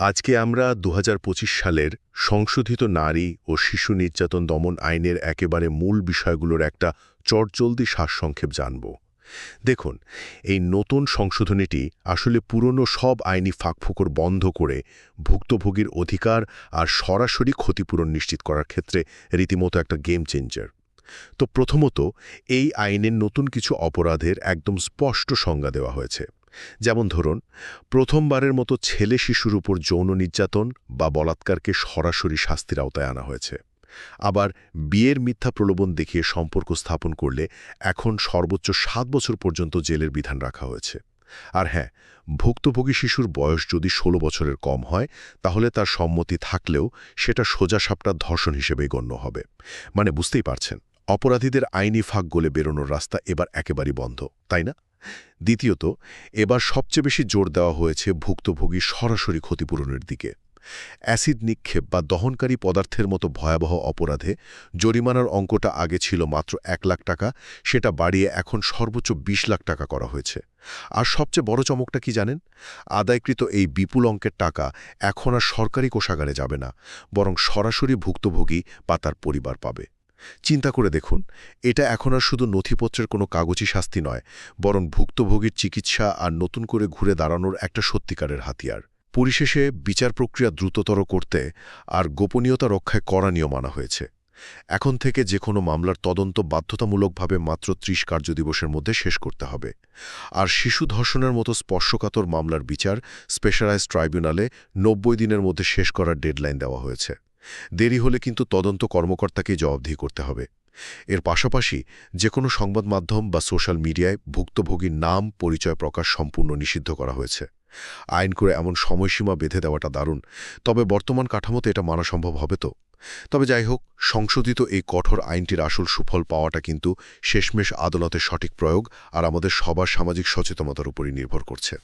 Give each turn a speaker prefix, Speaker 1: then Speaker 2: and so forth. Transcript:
Speaker 1: আজকে আমরা ২০২৫ সালের সংশোধিত নারী ও শিশু নির্যাতন দমন আইনের একেবারে মূল বিষয়গুলোর একটা চটজলদি সারসংক্ষেপ জানব। দেখুন, এই নতুন সংশোধনীটি আসলে পুরনো সব আইনি ফাঁকফোকর বন্ধ করে ভুক্তভোগীর অধিকার আর সরাসরি ক্ষতিপূরণ নিশ্চিত করার ক্ষেত্রে রীতিমতো একটা গেম চেঞ্জার। তো প্রথমত, এই আইনের নতুন কিছু অপরাধের একদম স্পষ্ট সংজ্ঞা দেওয়া হয়েছে। যেমন ধরুন, প্রথমবারের মতো ছেলে শিশুর উপর যৌন নির্যাতন বা বলাৎকারকে সরাসরি শাস্তির আওতায় আনা হয়েছে। আবার বিয়ের মিথ্যা প্রলোভন দেখিয়ে সম্পর্ক স্থাপন করলে এখন সর্বোচ্চ ৭ বছর পর্যন্ত জেলের বিধান রাখা হয়েছে। আর হ্যাঁ, ভুক্তভোগী শিশুর বয়স যদি ১৬ বছরের কম হয়, তাহলে তার সম্মতি থাকলেও সেটা সোজাসাপটা ধর্ষণ হিসেবেই গণ্য হবে। মানে বুঝতেই পারছেন, অপরাধীদের আইনি ফাঁক গলে বেরোনোর রাস্তা এবার একেবারেই বন্ধ, তাই না? দ্বিতীয়ত, এবার সবচেয়ে বেশি জোর দেওয়া হয়েছে ভুক্তভোগী সরাসরি ক্ষতিপূরণের দিকে। অ্যাসিড নিক্ষেপ বা দহনকারী পদার্থের মতো ভয়াবহ অপরাধে জরিমানার অঙ্কটা আগে ছিল মাত্র ১ লাখ টাকা, সেটা বাড়িয়ে এখন সর্বোচ্চ ২০ লাখ টাকা করা হয়েছে। আর সবচেয়ে বড় চমকটা কি জানেন? আদায়কৃত এই বিপুল অঙ্কের টাকা এখন আর সরকারি কোষাগারে যাবে না, বরং সরাসরি ভুক্তভোগী বা তার পরিবার পাবে। চিন্তা করে দেখুন, এটা এখন আর শুধু নথিপত্রের কোনো কাগজী শাস্তি নয়, বরং ভুক্তভোগীর চিকিৎসা আর নতুন করে ঘুরে দাঁড়ানোর একটা সত্যিকারের হাতিয়ার। পরিশেষে বিচার প্রক্রিয়া দ্রুততর করতে আর গোপনীয়তা রক্ষায় কড়া নিয়ম আনা হয়েছে। এখন থেকে যে কোনো মামলার তদন্ত বাধ্যতামূলকভাবে মাত্র ৩০ কার্যদিবসের মধ্যে শেষ করতে হবে। আর শিশু ধর্ষণের মতো স্পর্শকাতর মামলার বিচার স্পেশালাইজড ট্রাইব্যুনালে ৯০ দিনের মধ্যে শেষ করার ডেডলাইন দেওয়া হয়েছে। দেরি হলে কিন্তু তদন্ত কর্মকর্তাকেই জবাবদিহি করতে হবে। এর পাশাপাশি যে কোনো সংবাদ মাধ্যম বা সোশ্যাল মিডিয়ায় ভুক্তভোগীর নাম পরিচয় প্রকাশ সম্পূর্ণ নিষিদ্ধ করা হয়েছে। আইন করে এমন সময়সীমা বেঁধে দেওয়াটা দারুণ, তবে বর্তমান কাঠামোতে এটা মানা সম্ভব হবে তো? তবে যাই হোক, সংশোধিত এই কঠোর আইনটির আসল সুফল পাওয়াটা কিন্তু শেষমেশ আদালতের সঠিক প্রয়োগ আর আমাদের সবার সামাজিক সচেতনতার উপরই নির্ভর করছে।